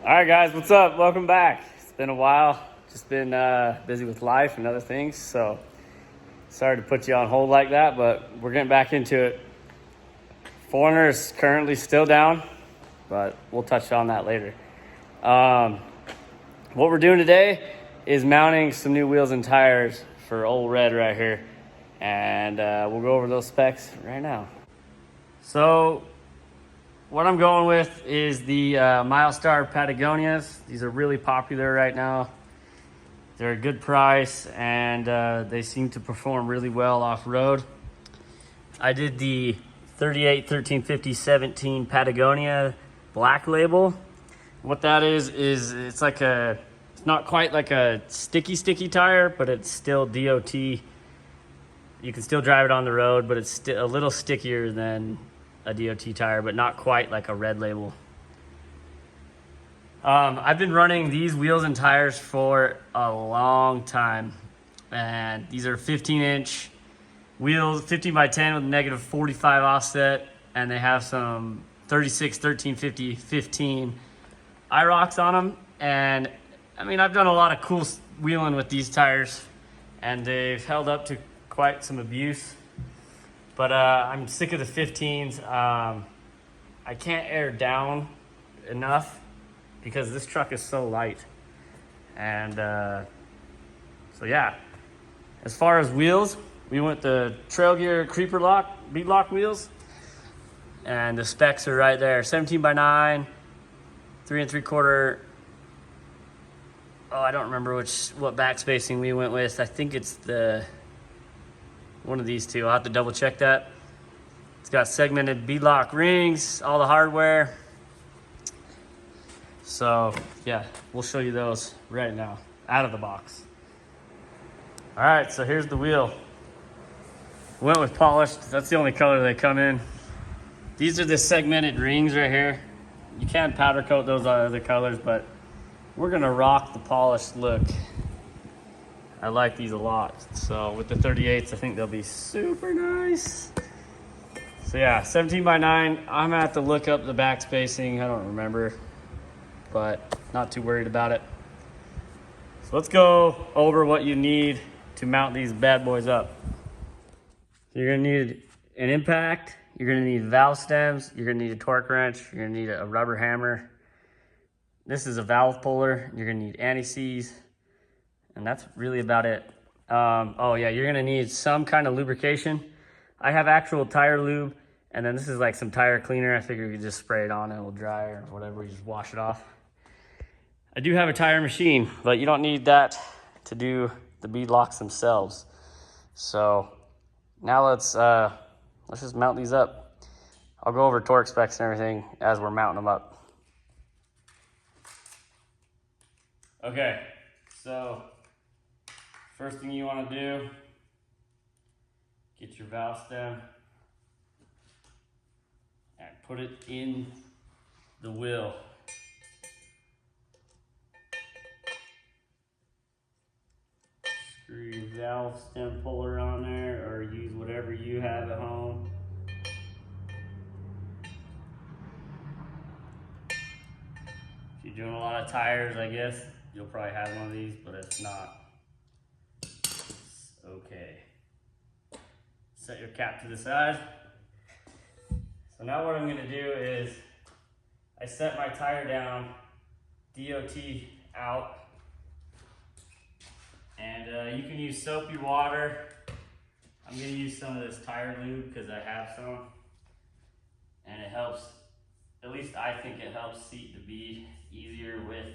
All right, guys, what's up? Welcome back. It's been a while. Just been busy with life and other things, so sorry to put you on hold like that, but we're getting back into it. Foreigner is currently still down, but we'll touch on that later. What we're doing today is mounting some new wheels and tires for Old Red right here, and we'll go over those specs right now. So what I'm going with is the Milestar Patagonias. These are really popular right now. They're a good price, and they seem to perform really well off-road. I did the 38 1350 17 Patagonia black label. What that is it's like it's not quite like a sticky tire, but it's still DOT. You can still drive it on the road, but it's a little stickier than a DOT tire, but not quite like a red label. I've been running these wheels and tires for a long time, and these are 15-inch wheels, 15 by 10 with negative 45 offset, and they have some 36 1350 15 IROCs on them. And I mean, I've done a lot of cool wheeling with these tires, and they've held up to quite some abuse. But I'm sick of the 15s. I can't air down enough because this truck is so light. And so yeah, as far as wheels, we went the Trail Gear Creeper Lock, Beadlock wheels. And the specs are right there. 17 by 9, 3 3/4. Oh, I don't remember what back spacing we went with. I think it's one of these two. I'll have to double check that. It's got segmented beadlock rings, all the hardware. So yeah, we'll show you those right now, out of the box. All right, so here's the wheel. Went with polished. That's the only color they come in. These are the segmented rings right here. You can powder coat those other colors, but we're gonna rock the polished look. I like these a lot. So with the 38s, I think they'll be super nice. So yeah, 17 by 9. I'm gonna have to look up the back spacing. I don't remember, but not too worried about it. So let's go over what you need to mount these bad boys up. So you're gonna need an impact. You're gonna need valve stems. You're gonna need a torque wrench. You're gonna need a rubber hammer. This is a valve puller. You're gonna need anti-seize. And that's really about it. Oh yeah, you're gonna need some kind of lubrication. I have actual tire lube, and then this is like some tire cleaner. I figure you just spray it on and it'll dry or whatever, you just wash it off. I do have a tire machine, but you don't need that to do the beadlocks themselves. So now let's just mount these up. I'll go over torque specs and everything as we're mounting them up. Okay, so first thing you want to do, get your valve stem and put it in the wheel. Screw your valve stem puller on there, or use whatever you have at home. If you're doing a lot of tires, I guess you'll probably have one of these, but if not, okay. Set your cap to the side. So now what I'm gonna do is I set my tire down, DOT out, and you can use soapy water. I'm gonna use some of this tire lube because I have some, and it helps, at least I think it helps seat the bead easier with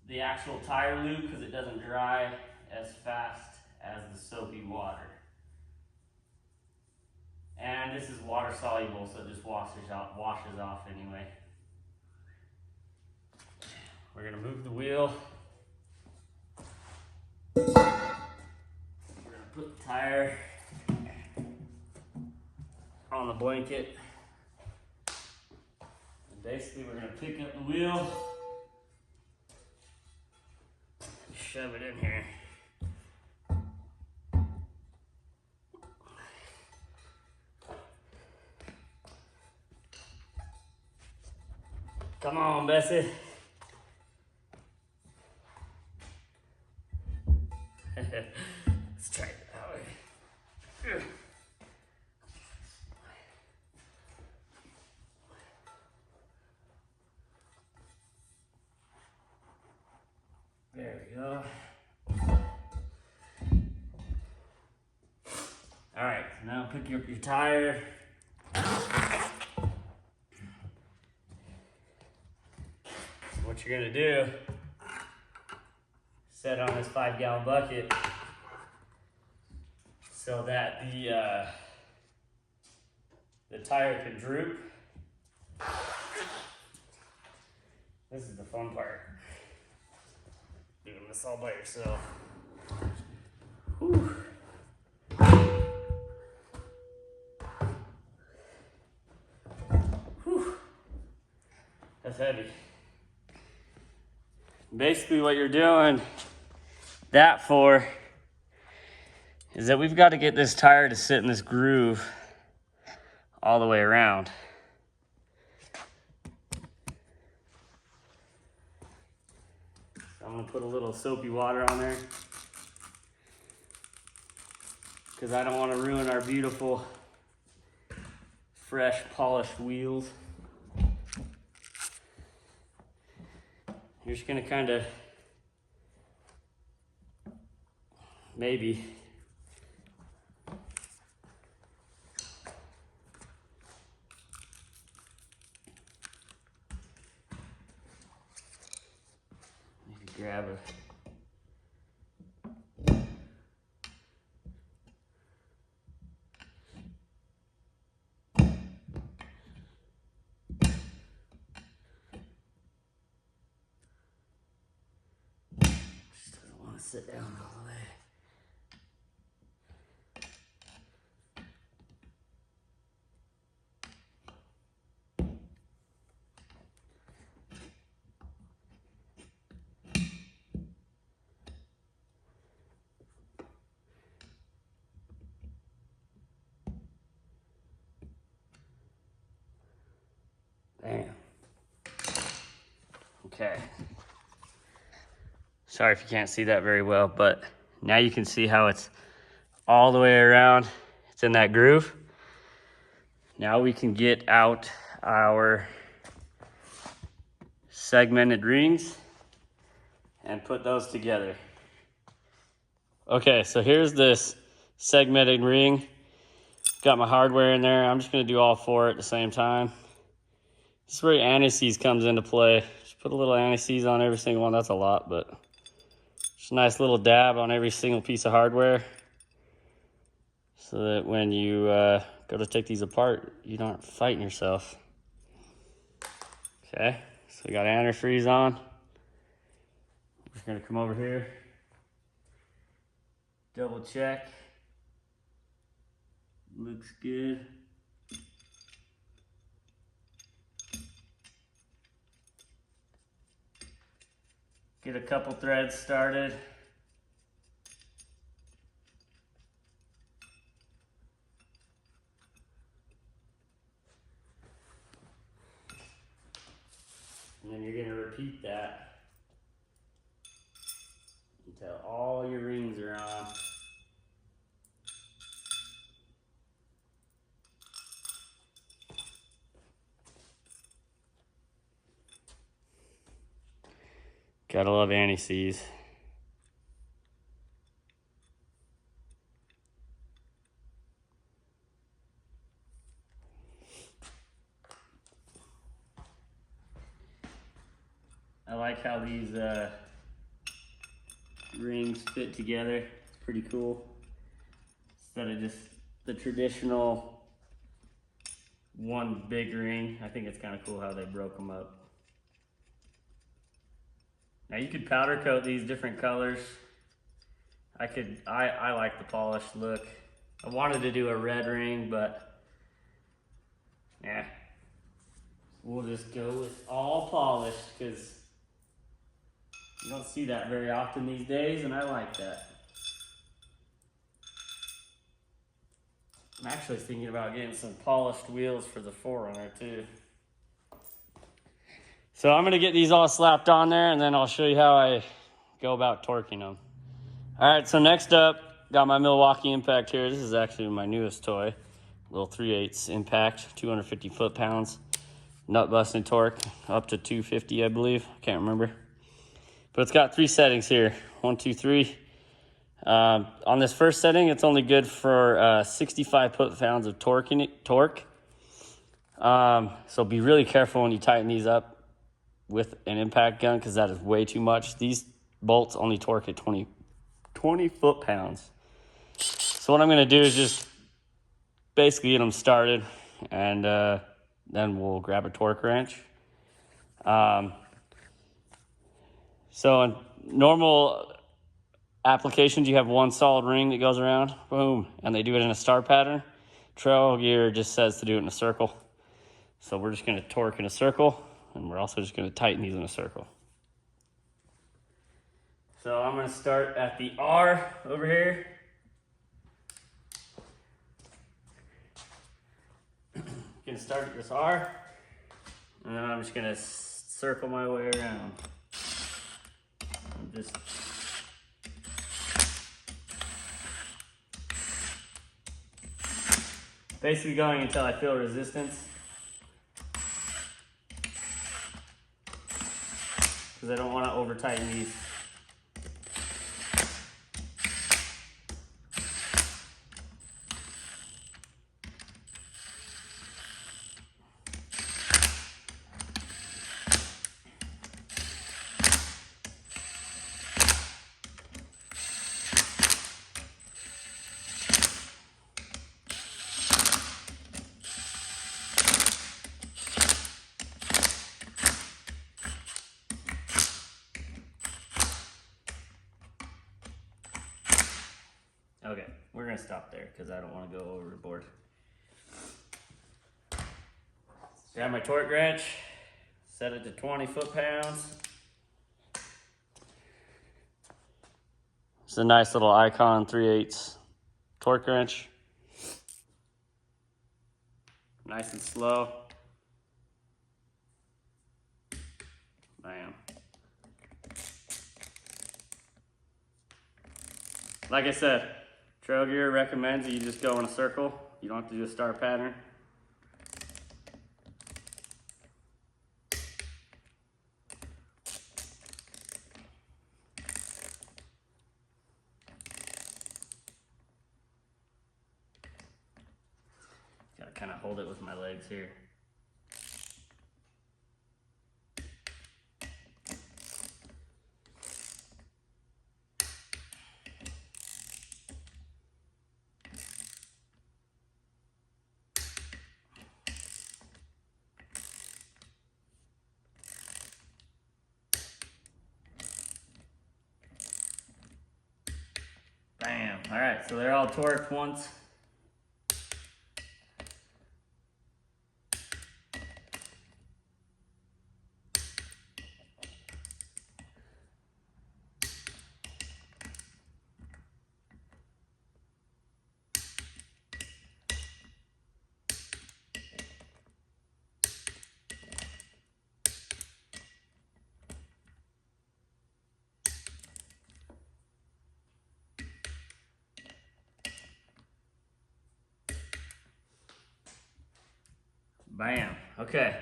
the actual tire lube because it doesn't dry as fast as the soapy water. And this is water soluble, so it just washes off anyway. We're gonna move the wheel. We're gonna put the tire on the blanket. And basically we're gonna pick up the wheel, shove it in here. Come on, Bessie. Let's try it that way. There we go. All right, now pick your tire. What you're gonna do, set on this 5-gallon bucket so that the tire can droop. This is the fun part. Doing this all by yourself. Whew. Whew. That's heavy. Basically what you're doing that for is that we've got to get this tire to sit in this groove all the way around. So I'm gonna put a little soapy water on there because I don't want to ruin our beautiful, fresh, polished wheels. You're just gonna kind of maybe grab a sit down all the way. Bam. Okay. Sorry if you can't see that very well, but now you can see how it's all the way around. It's in that groove. Now we can get out our segmented rings and put those together. Okay, so here's this segmented ring. Got my hardware in there. I'm just gonna do all 4 at the same time. This is where anti-seize comes into play. Just put a little anti-seize on every single one. That's a lot, but just a nice little dab on every single piece of hardware so that when you go to take these apart, you aren't fighting yourself. Okay, so we got antifreeze on. We're just gonna come over here, double check. Looks good. Get a couple threads started. And then you're going to repeat that until all your rings are on. Gotta love anti-seize. I like how these rings fit together. It's pretty cool. Instead of just the traditional one big ring, I think it's kind of cool how they broke them up. Now you could powder coat these different colors. I like the polished look. I wanted to do a red ring, but yeah, we'll just go with all polished because you don't see that very often these days, and I like that. I'm actually thinking about getting some polished wheels for the 4Runner too. So I'm gonna get these all slapped on there, and then I'll show you how I go about torquing them. All right, so next up, got my Milwaukee Impact here. This is actually my newest toy. Little 3/8 Impact, 250 foot-pounds. Nut busting torque, up to 250, I believe. Can't remember. But it's got 3 settings here. 1, 2, 3. On this first setting, it's only good for 65 foot-pounds of torque. So be really careful when you tighten these up with an impact gun, because that is way too much. These bolts only torque at 20 foot-pounds. So what I'm going to do is just basically get them started, and then we'll grab a torque wrench. So in normal applications, you have one solid ring that goes around, boom, and they do it in a star pattern. Trail gear just says to do it in a circle. So we're just going to torque in a circle, and we're also just going to tighten these in a circle. So I'm going to start at the R over here. Gonna start at this R, and then I'm just gonna circle my way around. I'm just basically going until I feel resistance, because I don't want to over tighten these. Okay, we're gonna stop there because I don't want to go overboard. Grab my torque wrench, set it to 20 foot-pounds. It's a nice little Icon 3/8 torque wrench. Nice and slow. Bam. Like I said, Trail Gear recommends that you just go in a circle. You don't have to do a star pattern. Gotta kind of hold it with my legs here. Bam. All right, so they're all torqued once. Bam. Okay.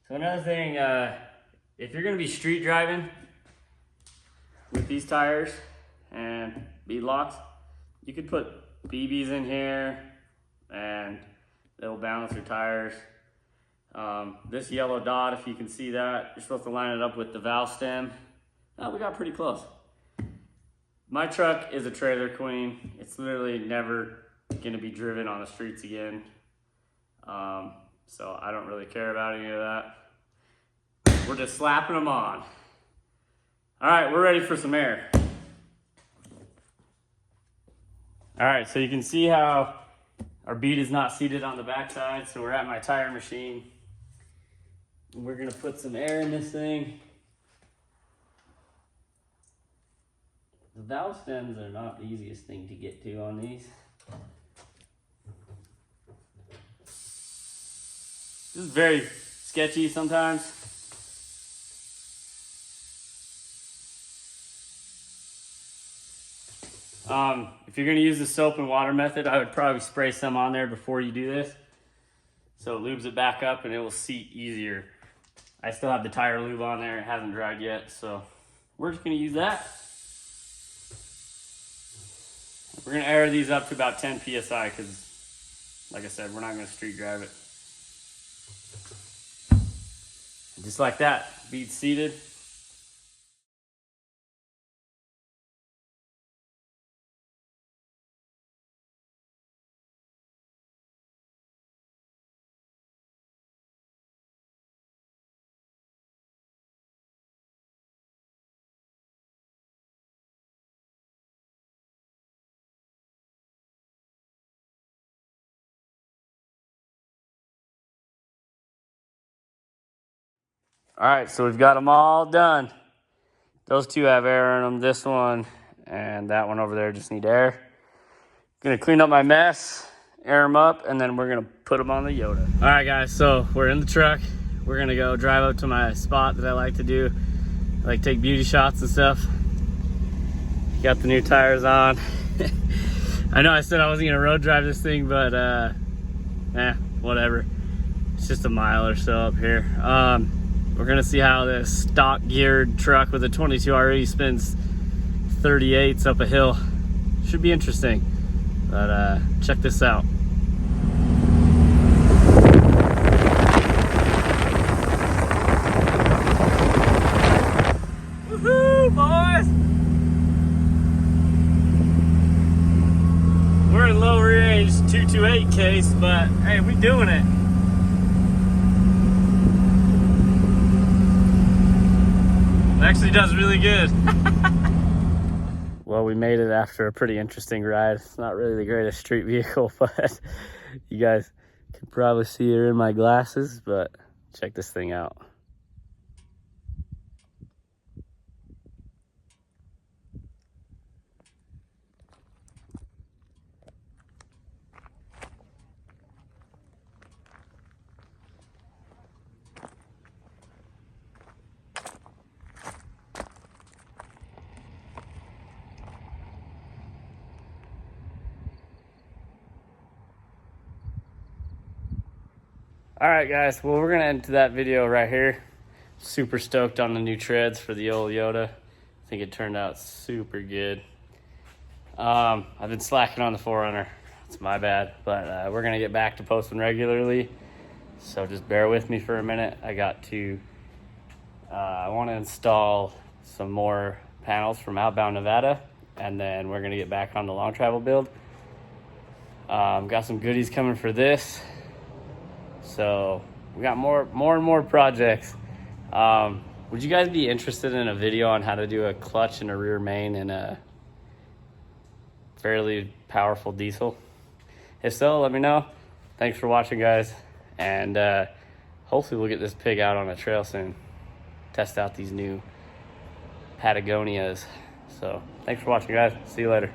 So another thing, if you're going to be street driving with these tires and beadlocks, you could put BBs in here and they'll balance your tires. This yellow dot, if you can see that, you're supposed to line it up with the valve stem. Oh, we got pretty close. My truck is a trailer queen. It's literally never going to be driven on the streets again. So I don't really care about any of that. We're just slapping them on. All right, we're ready for some air. All right, so you can see how our bead is not seated on the backside. So we're at my tire machine. We're gonna put some air in this thing. The valve stems are not the easiest thing to get to on these. This is very sketchy sometimes. If you're gonna use the soap and water method, I would probably spray some on there before you do this, so it lubes it back up and it will seat easier. I still have the tire lube on there, it hasn't dried yet, so we're just gonna use that. We're gonna air these up to about 10 PSI because, like I said, we're not gonna street drive it. Just like that, bead seated. All right, so we've got them all done. Those two have air in them. This one and that one over there just need air. Gonna clean up my mess, air them up, and then we're gonna put them on the Yoda. All right, guys, so we're in the truck. We're gonna go drive up to my spot that I like to do. I like take beauty shots and stuff. Got the new tires on. I know I said I wasn't gonna road drive this thing, but whatever. It's just a mile or so up here. We're gonna see how this stock geared truck with a 22 RE spins 38s up a hill. Should be interesting, but check this out. Woohoo, boys! We're in low range 228 case, but hey, we doing it. Actually does really good. Well, we made it after a pretty interesting ride. It's not really the greatest street vehicle, but you guys can probably see it in my glasses, but check this thing out. All right, guys, well, we're gonna end that video right here. Super stoked on the new treads for the old Yoda. I think it turned out super good. I've been slacking on the 4Runner. It's my bad, but we're gonna get back to posting regularly. So just bear with me for a minute. I want to install some more panels from outbound Nevada, and then we're gonna get back on the long travel build. Got some goodies coming for this. So we got more and more projects. Would you guys be interested in a video on how to do a clutch and a rear main in a fairly powerful diesel? If so, let me know. Thanks for watching, guys. And hopefully we'll get this pig out on a trail soon. Test out these new Patagonias. So thanks for watching, guys. See you later.